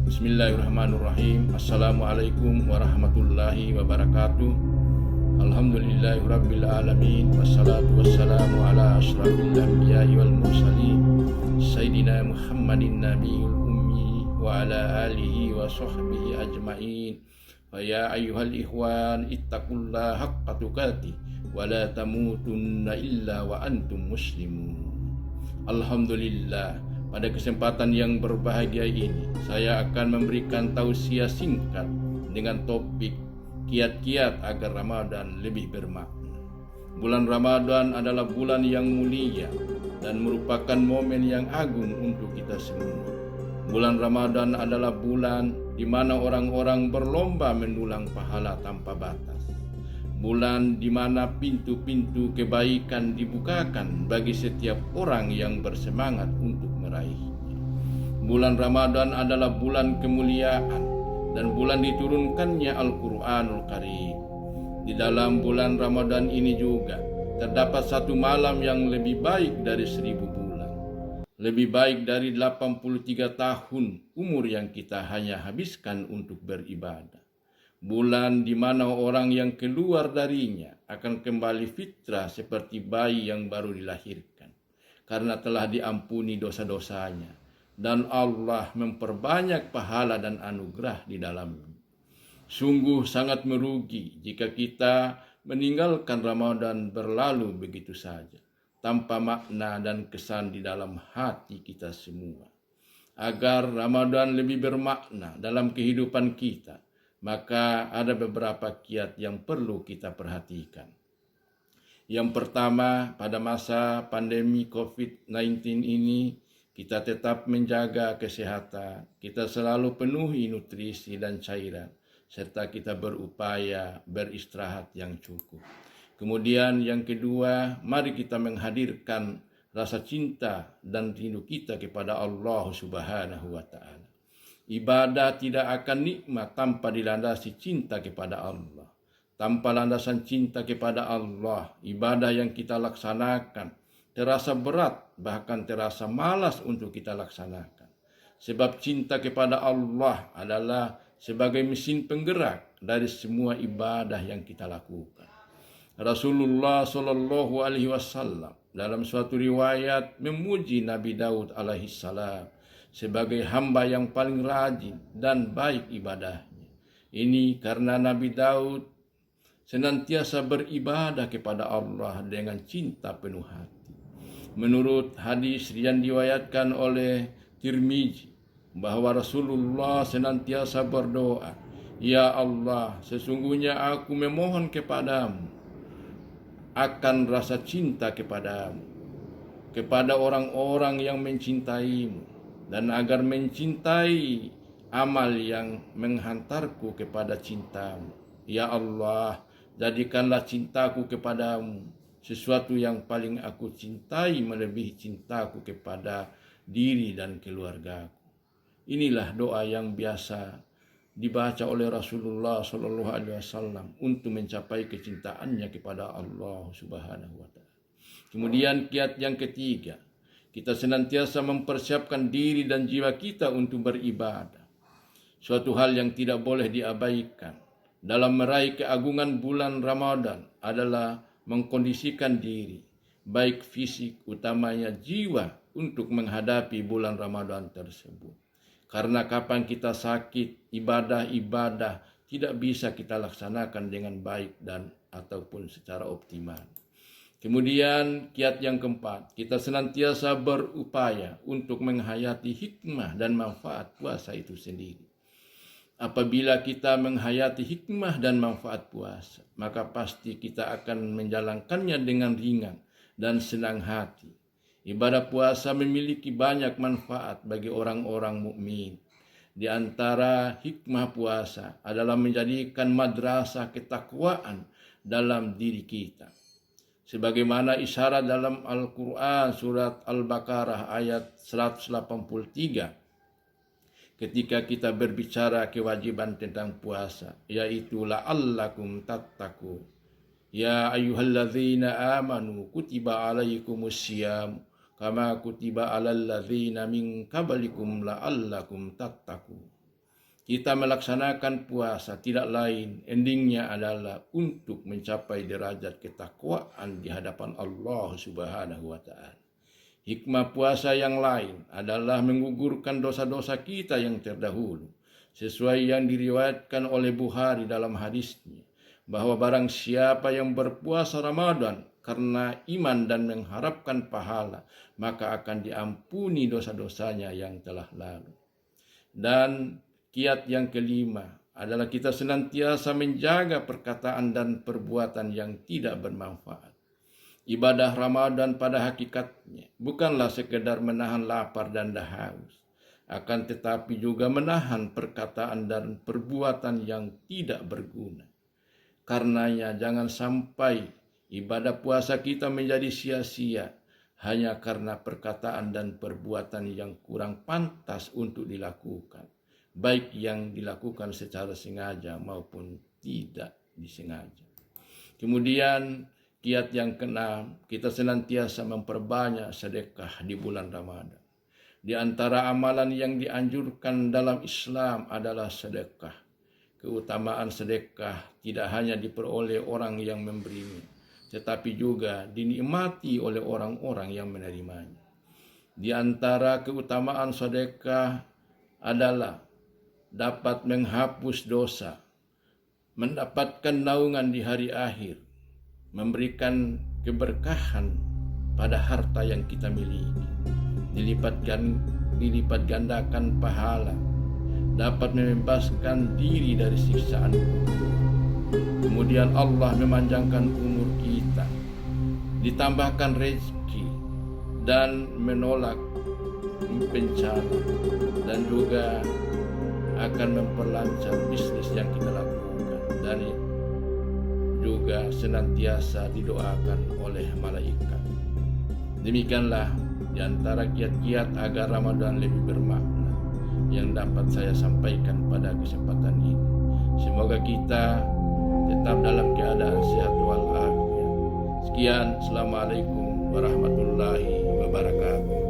Bismillahirrahmanirrahim. Assalamualaikum warahmatullahi wabarakatuh. Alhamdulillahirabbil alamin. Wassalatu wassalamu ala asyrafil anbiya'i wal mursalin Sayyidina Muhammadin nabiyul ummi wa ala alihi wa sahbihi ajma'in. Wa ya ayyuhal ikhwan ittaqullaha haqqa tuqatih wa la tamutunna illa wa antum muslimun. Alhamdulillah, pada kesempatan yang berbahagia ini saya akan memberikan tausiah singkat dengan topik kiat-kiat agar Ramadan lebih bermakna. Bulan Ramadan adalah bulan yang mulia dan merupakan momen yang agung untuk kita semua. Bulan Ramadan adalah bulan di mana orang-orang berlomba mendulang pahala tanpa batas. Bulan di mana pintu-pintu kebaikan dibukakan bagi setiap orang yang bersemangat untuk meraihnya. Bulan Ramadan adalah bulan kemuliaan dan bulan diturunkannya Al-Quranul Karim. Di dalam bulan Ramadan ini juga terdapat satu malam yang lebih baik dari 1000 bulan. Lebih baik dari 83 tahun umur yang kita hanya habiskan untuk beribadah. Bulan di mana orang yang keluar darinya akan kembali fitrah seperti bayi yang baru dilahirkan, karena telah diampuni dosa-dosanya, dan Allah memperbanyak pahala dan anugerah di dalamnya. Sungguh sangat merugi jika kita meninggalkan Ramadan berlalu begitu saja, tanpa makna dan kesan di dalam hati kita semua. Agar Ramadan lebih bermakna dalam kehidupan kita, maka ada beberapa kiat yang perlu kita perhatikan. Yang pertama, pada masa pandemi COVID-19 ini, kita tetap menjaga kesehatan. Kita selalu penuhi nutrisi dan cairan, serta kita berupaya beristirahat yang cukup. Kemudian yang kedua, mari kita menghadirkan rasa cinta dan rindu kita kepada Allah Subhanahu wa Ta'ala. Ibadah tidak akan nikmat tanpa dilandasi cinta kepada Allah. Tanpa landasan cinta kepada Allah, ibadah yang kita laksanakan terasa berat, bahkan terasa malas untuk kita laksanakan. Sebab cinta kepada Allah adalah sebagai mesin penggerak dari semua ibadah yang kita lakukan. Rasulullah Shallallahu Alaihi Wasallam dalam suatu riwayat memuji Nabi Daud alaihissalam sebagai hamba yang paling rajin dan baik ibadahnya. Ini karena Nabi Daud senantiasa beribadah kepada Allah dengan cinta penuh hati. Menurut hadis yang diriwayatkan oleh Tirmizi, bahwa Rasulullah senantiasa berdoa, "Ya Allah, sesungguhnya aku memohon kepadamu akan rasa cinta kepadamu, kepada orang-orang yang mencintaimu, dan agar mencintai amal yang menghantarku kepada cintamu. Ya Allah, jadikanlah cintaku kepadamu sesuatu yang paling aku cintai melebihi cintaku kepada diri dan keluargaku." Inilah doa yang biasa dibaca oleh Rasulullah Shallallahu Alaihi Wasallam untuk mencapai kecintaannya kepada Allah Subhanahu Wa Taala. Kemudian kiat yang ketiga, kita senantiasa mempersiapkan diri dan jiwa kita untuk beribadah. Suatu hal yang tidak boleh diabaikan dalam meraih keagungan bulan Ramadan adalah mengkondisikan diri, baik fisik utamanya jiwa, untuk menghadapi bulan Ramadan tersebut. Karena kapan kita sakit, ibadah-ibadah tidak bisa kita laksanakan dengan baik dan ataupun secara optimal. Kemudian kiat yang keempat, kita senantiasa berupaya untuk menghayati hikmah dan manfaat puasa itu sendiri. Apabila kita menghayati hikmah dan manfaat puasa, maka pasti kita akan menjalankannya dengan ringan dan senang hati. Ibadah puasa memiliki banyak manfaat bagi orang-orang mukmin. Di antara hikmah puasa adalah menjadikan madrasah ketakwaan dalam diri kita. Sebagaimana isyarat dalam Al-Quran surat Al-Baqarah ayat 183 ketika kita berbicara kewajiban tentang puasa, yaitu la'allakum tattaqun. Ya ayyuhalladzina amanu kutiba alaikumus syiyam kama kutiba alal ladzina min qablikum la'allakum tattaqun. Kita melaksanakan puasa tidak lain endingnya adalah untuk mencapai derajat ketakwaan di hadapan Allah Subhanahu wa taala. Hikmah puasa yang lain adalah menggugurkan dosa-dosa kita yang terdahulu, sesuai yang diriwayatkan oleh Bukhari dalam hadisnya, bahwa barang siapa yang berpuasa Ramadan karena iman dan mengharapkan pahala, maka akan diampuni dosa-dosanya yang telah lalu. Dan kiat yang kelima adalah kita senantiasa menjaga perkataan dan perbuatan yang tidak bermanfaat. Ibadah Ramadan pada hakikatnya bukanlah sekedar menahan lapar dan haus, akan tetapi juga menahan perkataan dan perbuatan yang tidak berguna. Karenanya jangan sampai ibadah puasa kita menjadi sia-sia hanya karena perkataan dan perbuatan yang kurang pantas untuk dilakukan, baik yang dilakukan secara sengaja maupun tidak disengaja. Kemudian kiat yang keenam, kita senantiasa memperbanyak sedekah di bulan Ramadan. Di antara amalan yang dianjurkan dalam Islam adalah sedekah. Keutamaan sedekah tidak hanya diperoleh orang yang memberinya, tetapi juga dinikmati oleh orang-orang yang menerimanya. Di antara keutamaan sedekah adalah dapat menghapus dosa, mendapatkan naungan di hari akhir, memberikan keberkahan pada harta yang kita miliki, dilipat gandakan pahala, dapat membebaskan diri dari siksaan kubur. Kemudian Allah memanjangkan umur kita, ditambahkan rezeki dan menolak bencana, dan juga akan memperlancar bisnis yang kita lakukan, dan juga senantiasa didoakan oleh malaikat. Demikianlah di antara kiat-kiat agar Ramadan lebih bermakna yang dapat saya sampaikan pada kesempatan ini. Semoga kita tetap dalam keadaan sehat walafiat. Sekian, Assalamualaikum warahmatullahi wabarakatuh.